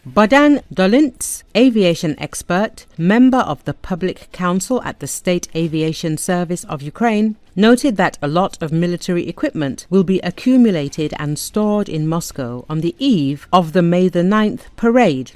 Bogdan Dolintz, aviation expert, member of the Public Council at the State Aviation Service of Ukraine, noted that a lot of military equipment will be accumulated and stored in Moscow on the eve of the May the 9th parade.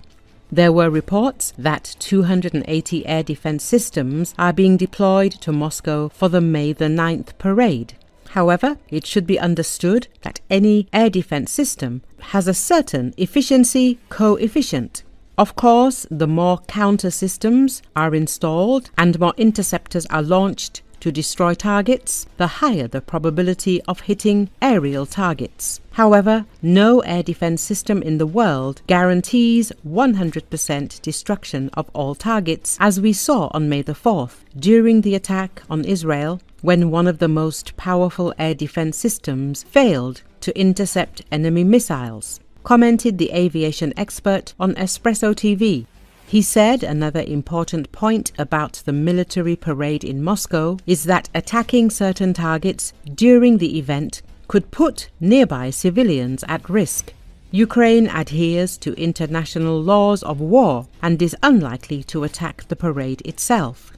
There were reports that 280 air defense systems are being deployed to Moscow for the May the 9th parade. However, it should be understood that any air defense system has a certain efficiency coefficient. Of course, the more counter systems are installed and more interceptors are launched to destroy targets, the higher the probability of hitting aerial targets. However, no air defense system in the world guarantees 100% destruction of all targets, as we saw on May the 4th during the attack on Israel, when one of the most powerful air defense systems failed to intercept enemy missiles, commented the aviation expert on Espreso TV. He said another important point about the military parade in Moscow is that attacking certain targets during the event could put nearby civilians at risk. Ukraine adheres to international laws of war and is unlikely to attack the parade itself.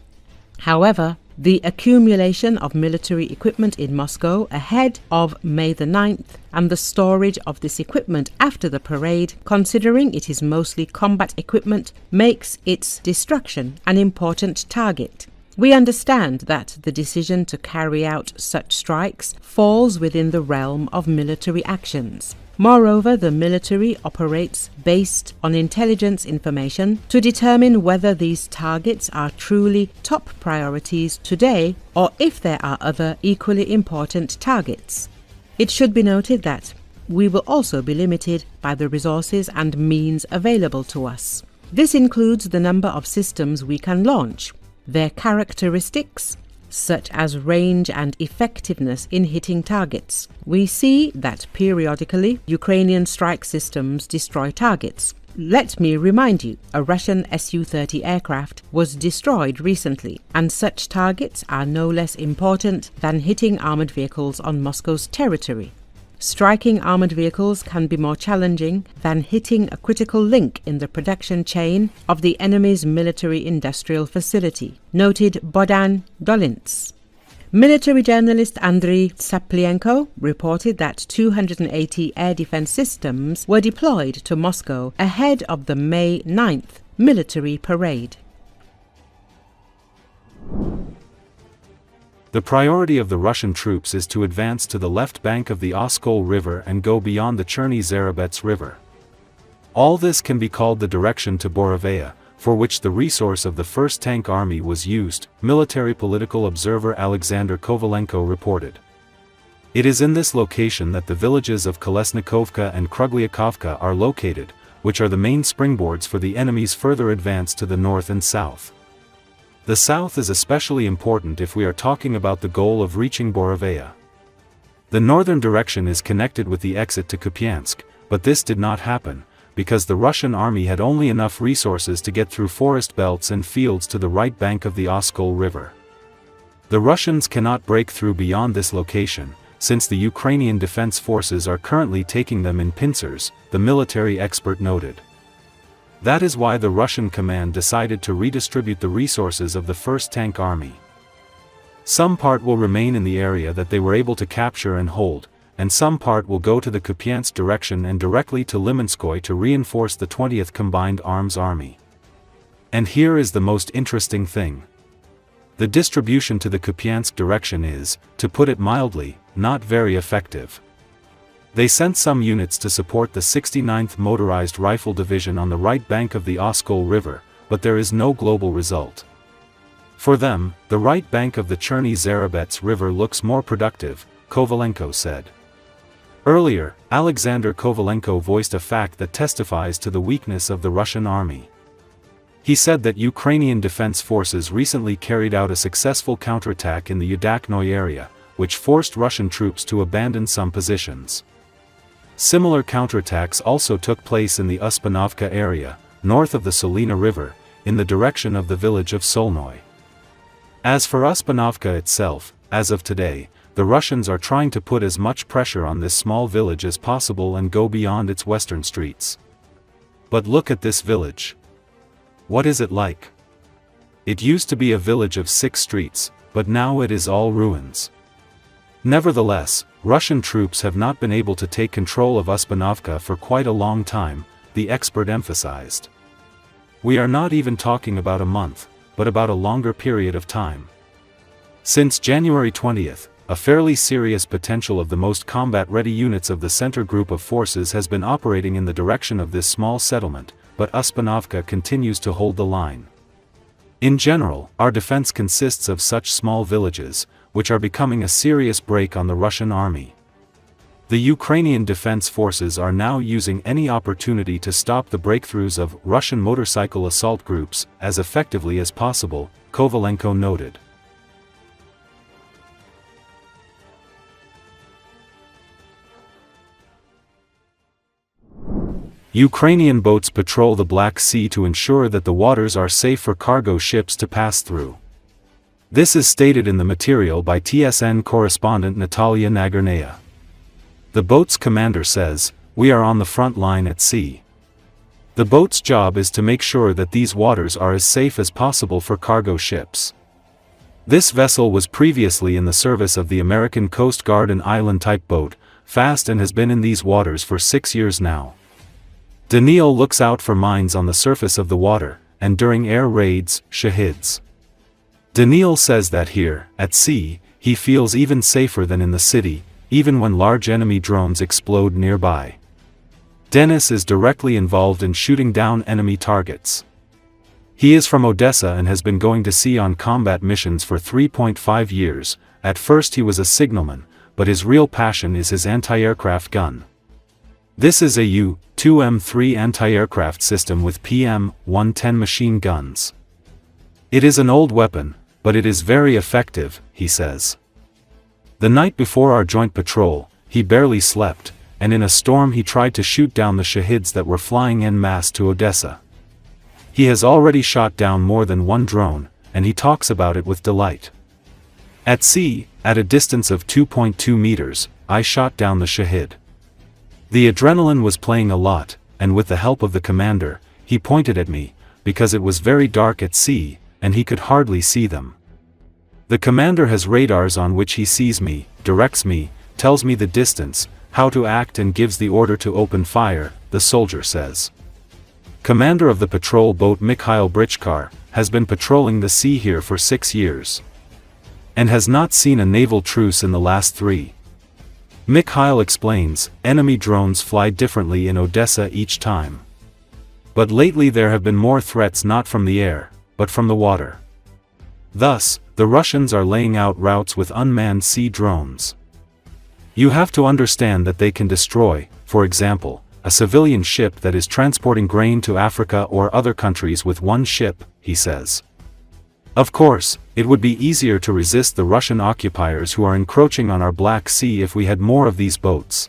However, the accumulation of military equipment in Moscow ahead of May the 9th and the storage of this equipment after the parade, considering it is mostly combat equipment, makes its destruction an important target. We understand that the decision to carry out such strikes falls within the realm of military actions. Moreover, the military operates based on intelligence information to determine whether these targets are truly top priorities today or if there are other equally important targets. It should be noted that we will also be limited by the resources and means available to us. This includes the number of systems we can launch, their characteristics, such as range and effectiveness in hitting targets. We see that periodically Ukrainian strike systems destroy targets. Let me remind you, a Russian Su-30 aircraft was destroyed recently, and such targets are no less important than hitting armored vehicles on Moscow's territory. Striking armored vehicles can be more challenging than hitting a critical link in the production chain of the enemy's military-industrial facility, noted Bogdan Dolintz. Military journalist Andriy Tsaplienko reported that 280 air defense systems were deployed to Moscow ahead of the May 9th military parade. The priority of the Russian troops is to advance to the left bank of the Oskol River and go beyond the Cherny Zarabets River. All this can be called the direction to Borovaya, for which the resource of the 1st Tank Army was used, military political observer Alexander Kovalenko reported. It is in this location that the villages of Kolesnikovka and Krugliakovka are located, which are the main springboards for the enemy's further advance to the north and south. The south is especially important if we are talking about the goal of reaching Borovaya. The northern direction is connected with the exit to Kupiansk, but this did not happen, because the Russian army had only enough resources to get through forest belts and fields to the right bank of the Oskol River. The Russians cannot break through beyond this location, since the Ukrainian defense forces are currently taking them in pincers, the military expert noted. That is why the Russian command decided to redistribute the resources of the 1st Tank Army. Some part will remain in the area that they were able to capture and hold, and some part will go to the Kupiansk direction and directly to Limanskoye to reinforce the 20th Combined Arms Army. And here is the most interesting thing. The distribution to the Kupiansk direction is, to put it mildly, not very effective. They sent some units to support the 69th Motorized Rifle Division on the right bank of the Oskol River, but there is no global result. For them, the right bank of the Cherny Zarabets River looks more productive, Kovalenko said. Earlier, Alexander Kovalenko voiced a fact that testifies to the weakness of the Russian army. He said that Ukrainian defense forces recently carried out a successful counterattack in the Yudaknoy area, which forced Russian troops to abandon some positions. Similar counterattacks also took place in the Uspanovka area, north of the Solina River, in the direction of the village of Solnoy. As for Uspanovka itself, as of today, the Russians are trying to put as much pressure on this small village as possible and go beyond its western streets. But look at this village. What is it like? It used to be a village of 6 streets, but now it is all ruins. Nevertheless, Russian troops have not been able to take control of Uspianovka for quite a long time, the expert emphasized. We are not even talking about a month, but about a longer period of time. Since January 20th, a fairly serious potential of the most combat-ready units of the center group of forces has been operating in the direction of this small settlement, but Uspianovka continues to hold the line. In general, our defense consists of such small villages, which are becoming a serious brake on the Russian army. The Ukrainian defense forces are now using any opportunity to stop the breakthroughs of Russian motorcycle assault groups as effectively as possible, Kovalenko noted. Ukrainian boats patrol the Black Sea to ensure that the waters are safe for cargo ships to pass through. This is stated in the material by TSN correspondent Natalia Nagornaya. The boat's commander says, "We are on the front line at sea. The boat's job is to make sure that these waters are as safe as possible for cargo ships." This vessel was previously in the service of the American Coast Guard, an island-type boat, fast, and has been in these waters for 6 years now. Daniil looks out for mines on the surface of the water, and during air raids, shahids. Daniil says that here, at sea, he feels even safer than in the city, even when large enemy drones explode nearby. Denis is directly involved in shooting down enemy targets. He is from Odessa and has been going to sea on combat missions for 3.5 years. At first he was a signalman, but his real passion is his anti-aircraft gun. This is a U-2M3 anti-aircraft system with PM-110 machine guns. It is an old weapon, but it is very effective, he says. The night before our joint patrol, he barely slept, and in a storm he tried to shoot down the shahids that were flying en masse to Odessa. He has already shot down more than one drone, and he talks about it with delight. At sea, at a distance of 2.2 meters, I shot down the shahid. The adrenaline was playing a lot, and with the help of the commander, he pointed at me, because it was very dark at sea, and he could hardly see them. The commander has radars on which he sees me, directs me, tells me the distance, how to act, and gives the order to open fire, the soldier says. Commander of the patrol boat Mikhail Brichkar has been patrolling the sea here for 6 years, and has not seen a naval truce in the last 3. Mikhail explains, enemy drones fly differently in Odessa each time. But lately there have been more threats not from the air, but from the water. Thus, the Russians are laying out routes with unmanned sea drones. You have to understand that they can destroy, for example, a civilian ship that is transporting grain to Africa or other countries with one ship, he says. Of course, it would be easier to resist the Russian occupiers who are encroaching on our Black Sea if we had more of these boats.